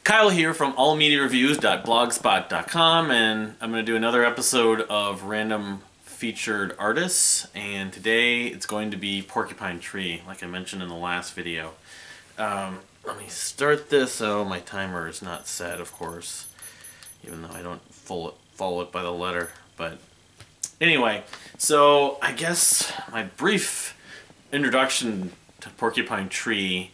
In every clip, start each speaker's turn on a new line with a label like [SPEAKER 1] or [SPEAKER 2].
[SPEAKER 1] Kyle here from allmediareviews.blogspot.com, and I'm going to do another episode of Random Featured Artists, and today it's going to be Porcupine Tree, like I mentioned in the last video. Let me start this. Oh, my timer is not set, of course, even though I don't follow it by the letter. But anyway, so I guess my brief introduction to Porcupine Tree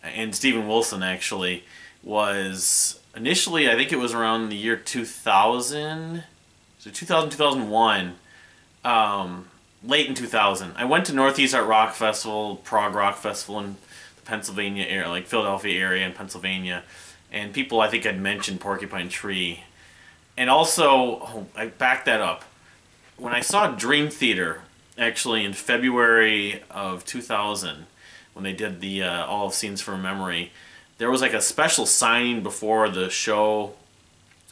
[SPEAKER 1] and Steven Wilson actually was initially, I think it was around the year 2000, so 2000, 2001, late in 2000. I went to Northeast Art Rock Festival, Prog Rock Festival in the Pennsylvania area, like Philadelphia area in Pennsylvania, and people I think had mentioned Porcupine Tree. And also, I backed that up. When I saw Dream Theater, actually in February of 2000, when they did the All of Scenes from Memory, there was like a special signing before the show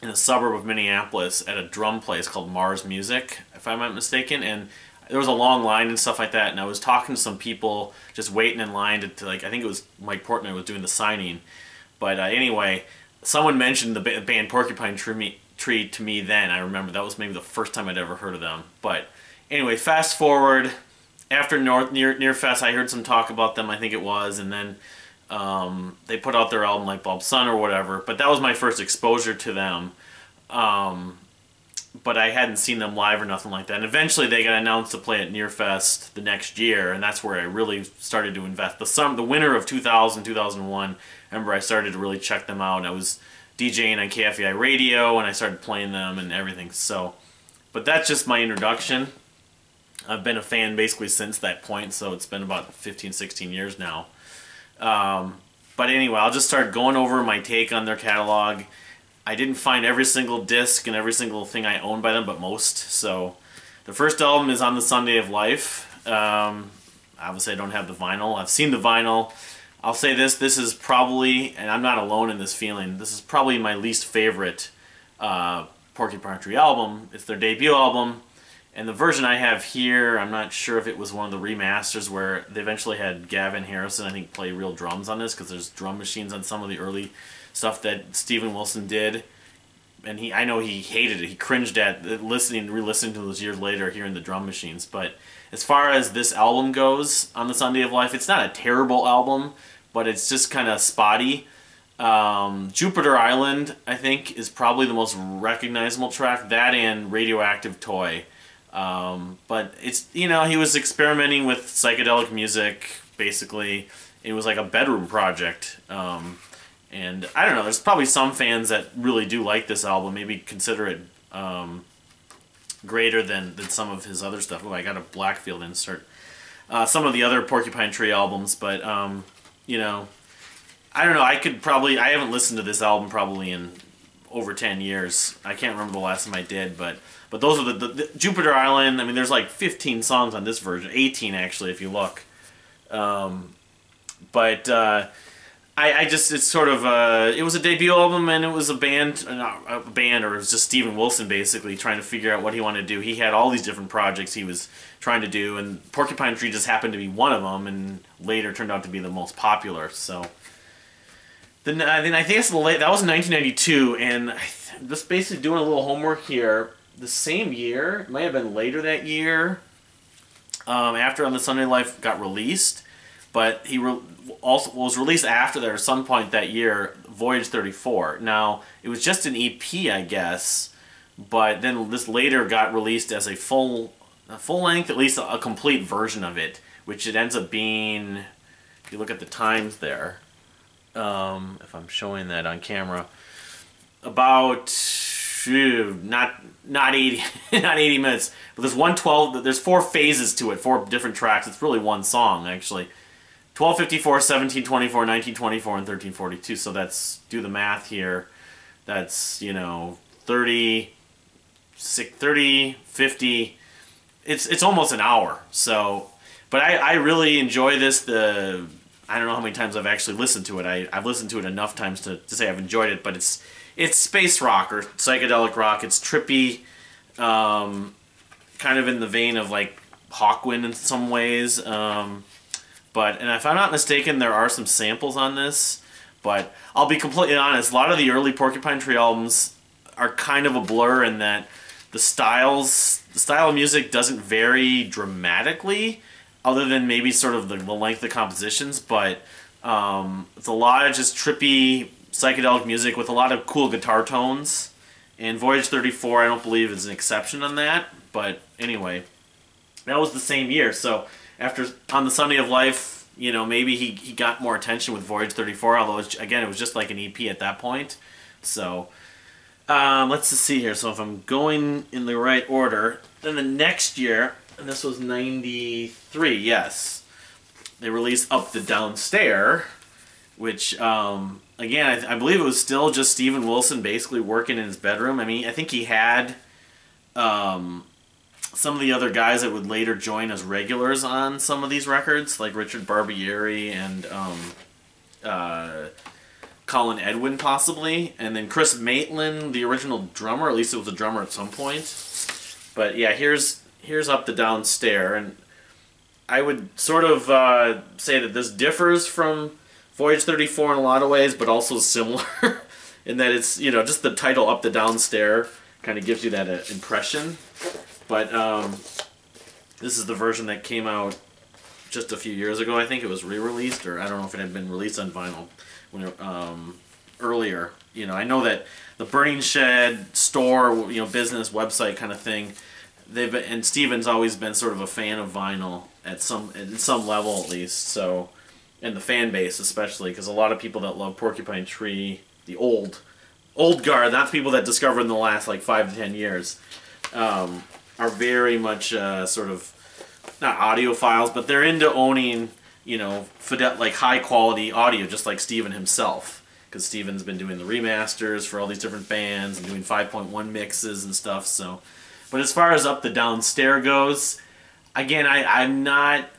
[SPEAKER 1] in a suburb of Minneapolis at a drum place called Mars Music, if I'm not mistaken, and there was a long line and stuff like that, and I was talking to some people just waiting in line to like, I think it was Mike Portnoy was doing the signing, but anyway, someone mentioned the band Porcupine Tree to me then. I remember that was maybe the first time I'd ever heard of them. But anyway, fast forward, after Near Fest, I heard some talk about them, I think it was, and then they put out their album Light Bulb Sun or whatever, but that was my first exposure to them. But I hadn't seen them live or nothing like that. And eventually they got announced to play at Near Fest the next year, and that's where I really started to invest. The winter of 2000, 2001, I remember I started to really check them out. I was DJing on KFEI radio, and I started playing them and everything. So, but that's just my introduction. I've been a fan basically since that point, so it's been about 15, 16 years now. But anyway, I'll just start going over my take on their catalog. I didn't find every single disc and every single thing I own by them, but most. So the first album is On the Sunday of Life. Obviously I don't have the vinyl. I've seen the vinyl. I'll say this is probably, and I'm not alone in this feeling, this is probably my least favorite Porcupine Tree album. It's their debut album. And the version I have here, I'm not sure if it was one of the remasters where they eventually had Gavin Harrison, I think, play real drums on this, because there's drum machines on some of the early stuff that Steven Wilson did. And I know he hated it. He cringed at re-listening to those years later, hearing the drum machines. But as far as this album goes, On the Sunday of Life, it's not a terrible album, but it's just kind of spotty. Jupiter Island, I think, is probably the most recognizable track. That and Radioactive Toy. But it's, you know, he was experimenting with psychedelic music, basically. It was like a bedroom project. And I don't know, there's probably some fans that really do like this album, maybe consider it greater than some of his other stuff. Oh, I got a Blackfield insert. Some of the other Porcupine Tree albums, but, you know, I don't know, I haven't listened to this album probably in over 10 years. I can't remember the last time I did, but those are the Jupiter Island. I mean, there's like 15 songs on this version, 18 actually if you look. I just, it's sort of it was a debut album, and it was a band, or it was just Steven Wilson basically trying to figure out what he wanted to do. He had all these different projects he was trying to do, and Porcupine Tree just happened to be one of them, and later turned out to be the most popular. So then I think that was in 1992, and just basically doing a little homework here. The same year, it might have been later that year, after On the Sunday Life got released, but he also was released after there at some point that year, Voyage 34. Now, it was just an EP, I guess, but then this later got released as a full-length, at least a complete version of it, which it ends up being, if you look at the times there, if I'm showing that on camera, about not 80 not 80 minutes, but there's 4 phases to it, 4 different tracks. It's really one song actually. 1254, 1724, 1924, and 1342. So that's, do the math here, that's, you know, 30, 50, it's almost an hour. So, but I really enjoy this. I don't know how many times I've actually listened to it. I've listened to it enough times to say I've enjoyed it, but it's space rock or psychedelic rock. It's trippy, kind of in the vein of like Hawkwind in some ways. And if I'm not mistaken, there are some samples on this, But I'll be completely honest, a lot of the early Porcupine Tree albums are kind of a blur in that the style of music doesn't vary dramatically, other than maybe sort of the length of compositions, but it's a lot of just trippy psychedelic music with a lot of cool guitar tones. And Voyage 34, I don't believe, is an exception on that. But anyway, that was the same year. So after On the Sunday of Life, you know, maybe he got more attention with Voyage 34, although, again, it was just like an EP at that point. So let's just see here. So if I'm going in the right order, then the next year, and this was 93, yes, they released Up the Downstair, which, again, I believe it was still just Steven Wilson basically working in his bedroom. I mean, I think he had some of the other guys that would later join as regulars on some of these records, like Richard Barbieri and Colin Edwin, possibly. And then Chris Maitland, the original drummer, at least it was a drummer at some point. But yeah, here's Up the Downstair, and I would sort of say that this differs from Voyage 34 in a lot of ways, but also similar in that it's, you know, just the title Up the Downstair kind of gives you that impression. But this is the version that came out just a few years ago. I think it was re-released, or I don't know if it had been released on vinyl when it, earlier. You know, I know that the Burning Shed store, you know, business website kind of thing, and Steven's always been sort of a fan of vinyl at some level at least. So, and the fan base especially, because a lot of people that love Porcupine Tree, the old guard, not people that discovered in the last like 5 to 10 years, are very much sort of not audiophiles, but they're into owning, you know, like high quality audio, just like Steven himself, because Steven's been doing the remasters for all these different bands and doing 5.1 mixes and stuff. So, but as far as Up the Downstair goes, again, I'm not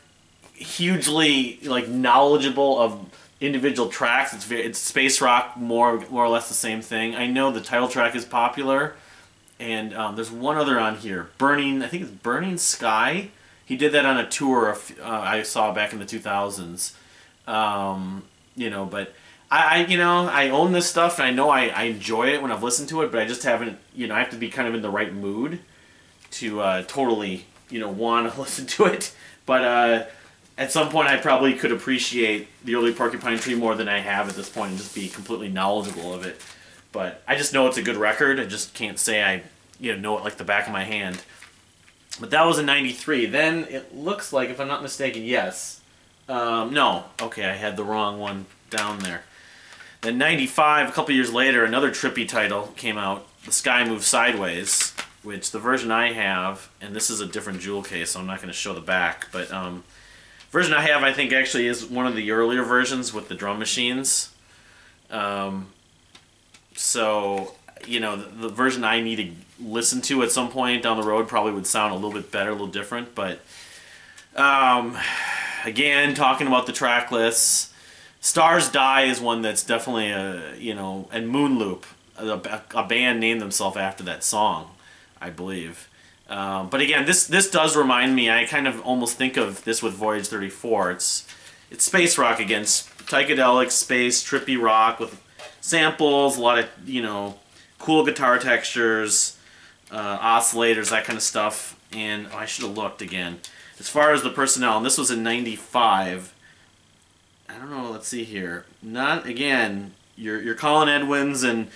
[SPEAKER 1] hugely like knowledgeable of individual tracks. It's space rock, more or less the same thing. I know the title track is popular, and there's one other on here, I think it's Burning Sky. He did that on a tour I saw back in the 2000s. You know, but I own this stuff, and I know I enjoy it when I've listened to it, but I just haven't, you know, I have to be kind of in the right mood to totally, you know, want to listen to it. But at some point I probably could appreciate the early Porcupine Tree more than I have at this point and just be completely knowledgeable of it. But I just know it's a good record. I just can't say I, you know it like the back of my hand. But that was in 93. Then it looks like, if I'm not mistaken, yes. No. Okay, I had the wrong one down there. Then 95, a couple years later, another trippy title came out, The Sky Moves Sideways, which the version I have, and this is a different jewel case, so I'm not going to show the back, but version I have, I think, actually is one of the earlier versions with the drum machines. So, you know, the version I need to listen to at some point down the road probably would sound a little bit better, a little different, but again, talking about the track lists, Stars Die is one that's definitely you know, and Moonloop, a band named themselves after that song, I believe. But again, this does remind me, I kind of almost think of this with Voyage 34. It's space rock again, psychedelic, space, trippy rock with samples, a lot of, you know, cool guitar textures, oscillators, that kind of stuff. And I should have looked again. As far as the personnel, and this was in 95, I don't know, let's see here. Not, again, your Colin Edwins and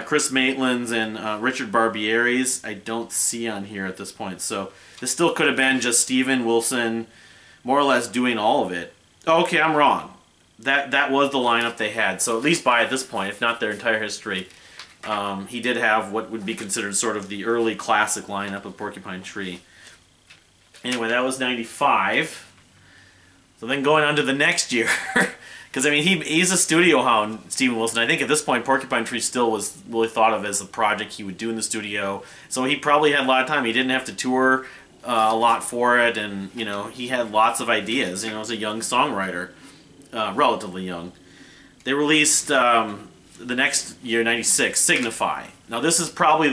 [SPEAKER 1] Chris Maitland's and Richard Barbier's, I don't see on here at this point. So this still could have been just Steven Wilson more or less doing all of it. Oh, okay, I'm wrong. That was the lineup they had. So at least by at this point, if not their entire history, he did have what would be considered sort of the early classic lineup of Porcupine Tree. Anyway, that was 95. So then going on to the next year, because I mean he's a studio hound, Steven Wilson. I think at this point Porcupine Tree still was really thought of as a project he would do in the studio. So he probably had a lot of time. He didn't have to tour a lot for it, and you know, he had lots of ideas. You know, as a young songwriter, relatively young. They released the next year, 96, Signify. Now this is probably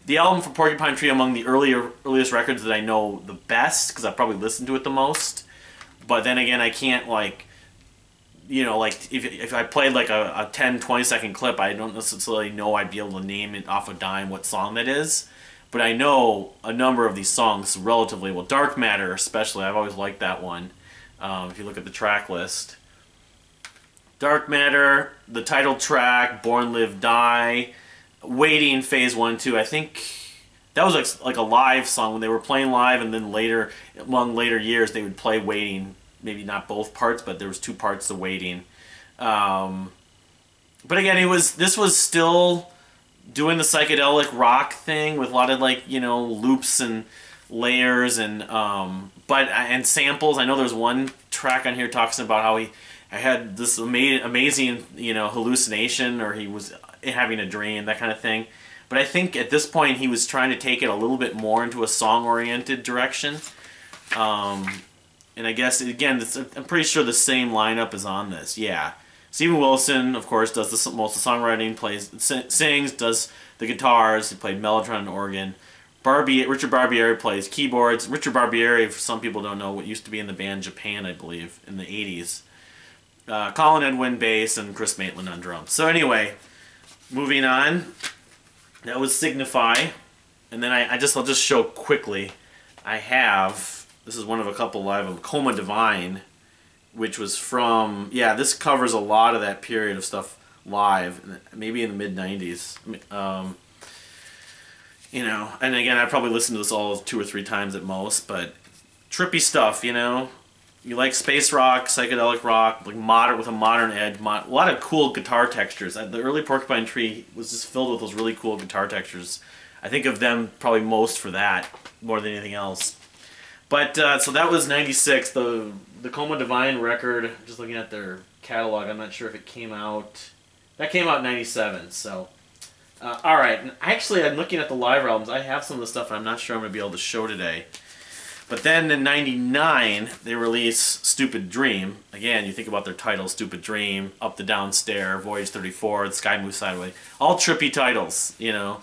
[SPEAKER 1] the album for Porcupine Tree among the earliest records that I know the best, because I probably listened to it the most. But then again, I can't like you know, like if I played like a 10-20 second clip, I don't necessarily know I'd be able to name it off a dime what song that is. But I know a number of these songs relatively well. Dark Matter especially, I've always liked that one. If you look at the track list. Dark Matter, the title track, Born, Live, Die, Waiting, Phase 1, 2. I think that was like a live song when they were playing live, and then later, among later years, they would play Waiting. Maybe not both parts, but there was 2 parts to Waiting. But again, this was still doing the psychedelic rock thing with a lot of, like, you know, loops and layers and samples. I know there's one track on here talking about how I had this amazing, you know, hallucination, or he was having a dream, that kind of thing. But I think at this point he was trying to take it a little bit more into a song-oriented direction. And I guess, again, I'm pretty sure the same lineup is on this. Yeah. Steven Wilson, of course, does most of the songwriting, sings, does the guitars. He played mellotron and organ. Richard Barbieri plays keyboards. Richard Barbieri, for some people don't know, what used to be in the band Japan, I believe, in the 80s. Colin Edwin bass, and Chris Maitland on drums. So anyway, moving on. That was Signify. And then I'll just show quickly. I have, this is one of a couple live of Coma Divine, which was from, yeah, this covers a lot of that period of stuff live, maybe in the mid-90s. You know, and again, I probably listened to this all 2 or 3 times at most, but trippy stuff, you know. You like space rock, psychedelic rock, like modern, with a modern edge, a lot of cool guitar textures. The early Porcupine Tree was just filled with those really cool guitar textures. I think of them probably most for that, more than anything else. But, so that was 96, the Coma Divine record. Just looking at their catalog, I'm not sure if it came out. That came out in 97, so. Alright, actually I'm looking at the live albums. I have some of the stuff I'm not sure I'm going to be able to show today. But then in 99, they released Stupid Dream. Again, you think about their title, Stupid Dream, Up the Down Stair, Voyage 34, The Sky Moves Sideways. All trippy titles, you know.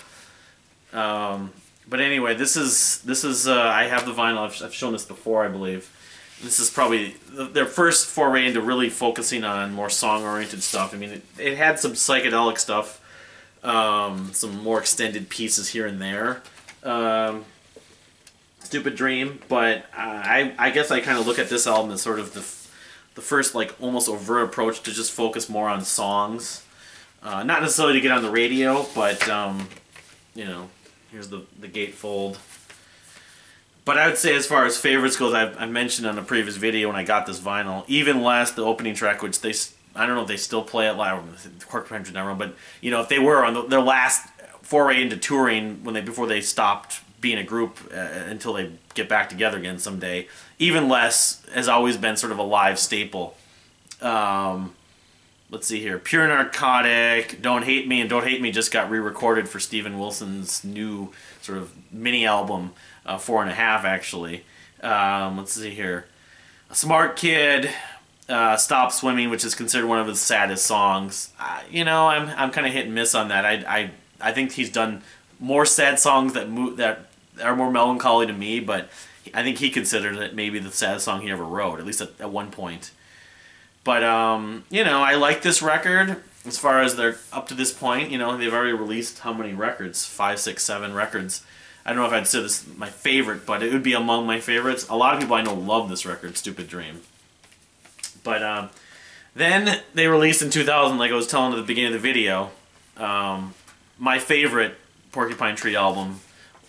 [SPEAKER 1] But anyway, this is I have the vinyl. I've shown this before, I believe. This is probably their first foray into really focusing on more song-oriented stuff. I mean, it had some psychedelic stuff, some more extended pieces here and there. Stupid Dream, but I guess I kind of look at this album as sort of the first, like, almost overt approach to just focus more on songs. Not necessarily to get on the radio, but, you know, here's the gatefold. But I would say as far as favorites goes, I mentioned on a previous video when I got this vinyl, Even Less, the opening track, which I don't know if they still play it live, Porcupine Tree never, but, you know, if they were on their last foray into touring before they stopped being a group until they get back together again someday. Even Less has always been sort of a live staple. Let's see here. Pure Narcotic, Don't Hate Me, and Don't Hate Me just got re-recorded for Steven Wilson's new sort of mini album, 4.5 actually. Let's see here. Smart Kid, Stop Swimming, which is considered one of his saddest songs. You know, I'm kind of hit and miss on that. I think he's done more sad songs that are more melancholy to me, but I think he considered it maybe the saddest song he ever wrote, at least at one point. But, you know, I like this record as far as they're up to this point. You know, they've already released how many records? 5, 6, 7 records. I don't know if I'd say this is my favorite, but it would be among my favorites. A lot of people I know love this record, Stupid Dream. But then they released in 2000, like I was telling at the beginning of the video, my favorite Porcupine Tree album,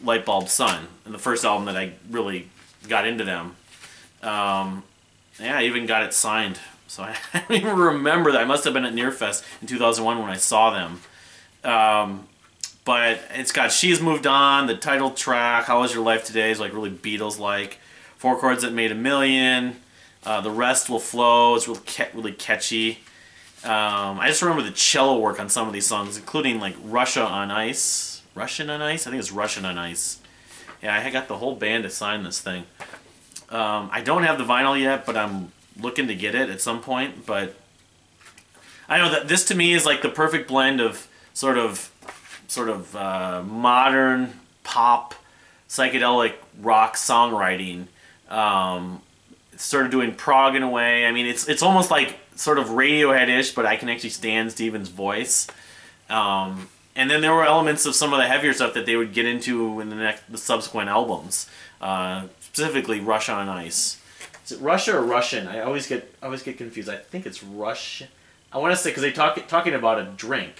[SPEAKER 1] Lightbulb Sun, and the first album that I really got into them. Yeah, I even got it signed. So I don't even remember that. I must have been at Nearfest in 2001 when I saw them. But it's got She's Moved On, the title track, How Was Your Life Today is like really Beatles-like. 4 Chords That Made a Million, The Rest Will Flow, it's really catchy. I just remember the cello work on some of these songs, including like Russia on Ice. Russian on Ice? I think it's Russian on Ice. Yeah, I got the whole band to sign this thing. I don't have the vinyl yet, but I'm looking to get it at some point. But I know that this to me is like the perfect blend of sort of modern pop, psychedelic rock songwriting. It's sort of doing prog in a way. I mean, it's almost like sort of Radiohead-ish, but I can actually stand Steven's voice. And then there were elements of some of the heavier stuff that they would get into in the subsequent albums, specifically Rush on Ice. Is it Russia or Russian? I always get confused. I think it's Rush. I want to say because they talking about a drink.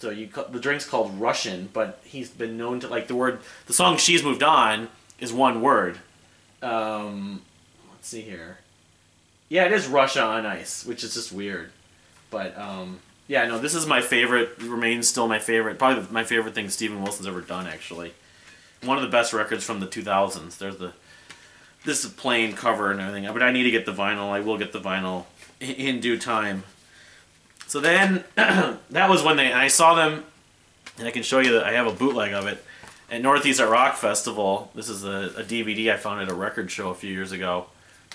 [SPEAKER 1] So the drink's called Russian, but he's been known to like the song "She's Moved On" is one word. Let's see here. Yeah, it is Russia on Ice, which is just weird. But yeah, no, this is my favorite. Remains still my favorite. Probably my favorite thing Steven Wilson's ever done. Actually, one of the best records from the 2000s. This is a plain cover and everything, but I need to get the vinyl. I will get the vinyl in due time. So then, that was when I saw them, and I can show you that I have a bootleg of it, at Northeast at Rock Festival. This is a DVD I found at a record show a few years ago,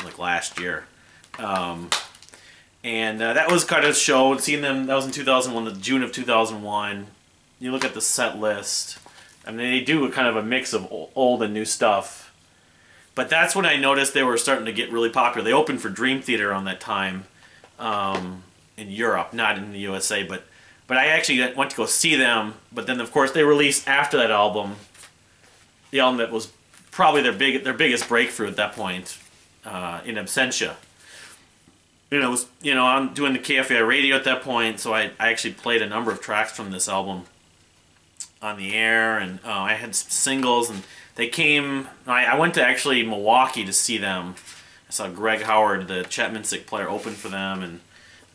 [SPEAKER 1] like last year. And that was kind of show, seeing them, that was in 2001, the June of 2001. You look at the set list, I mean, they do kind of a mix of old and new stuff. But that's when I noticed they were starting to get really popular. They opened for Dream Theater on that time. In Europe, not in the USA, but I actually went to go see them. But then, of course, they released after that album, the album that was probably their biggest breakthrough at that point, In Absentia. I'm doing the KFI radio at that point, so I actually played a number of tracks from this album on the air, and I had some singles, and they came. I went to actually Milwaukee to see them. I saw Greg Howard, the Chapman-Sick player, open for them, and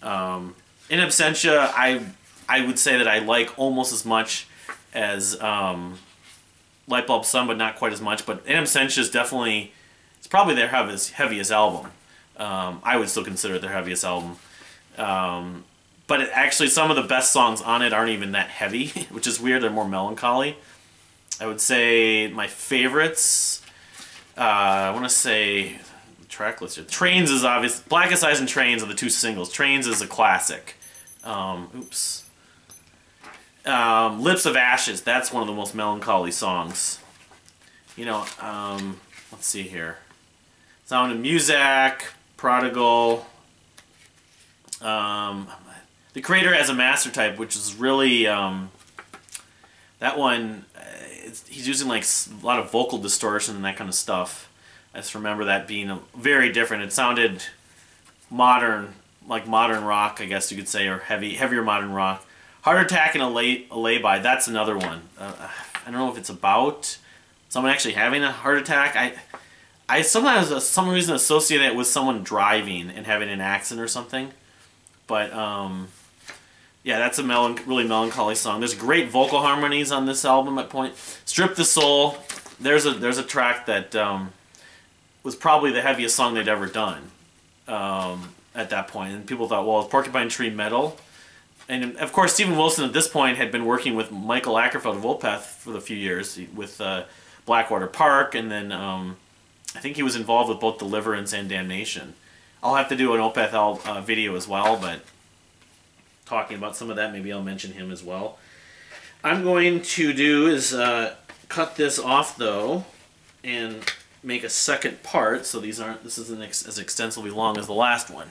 [SPEAKER 1] In Absentia, I would say that I like almost as much as Light Bulb Sun, but not quite as much. But In Absentia is definitely, it's probably their heaviest album. I would still consider it their heaviest album. But actually, some of the best songs on it aren't even that heavy, which is weird. They're more melancholy. I would say my favorites, I want to say... track list here. Trains is obvious. Blackest Eyes and Trains are the two singles. Trains is a classic. Lips of Ashes, that's one of the most melancholy songs. Let's see here. Sound of Music, Prodigal. The Creator Has a Master Type, which is really, that one, he's using like a lot of vocal distortion and that kind of stuff. I just remember that being very different. It sounded modern, like modern rock, I guess you could say, or heavier modern rock. Heart Attack and a Lay-By, that's another one. I don't know if it's about someone actually having a heart attack. I sometimes, for some reason, associate it with someone driving and having an accident or something. But, yeah, that's a really melancholy song. There's great vocal harmonies on this album at point. Strip the Soul, there's a track that... was probably the heaviest song they'd ever done at that point. And people thought, well, is Porcupine Tree metal? And, of course, Steven Wilson at this point had been working with Michael Ackerfeld of Opeth for a few years with Blackwater Park, and then I think he was involved with both Deliverance and Damnation. I'll have to do an Opeth video as well, but talking about some of that, maybe I'll mention him as well. I'm going to do is cut this off, though, and... make a second part, so this isn't as extensively long as the last one.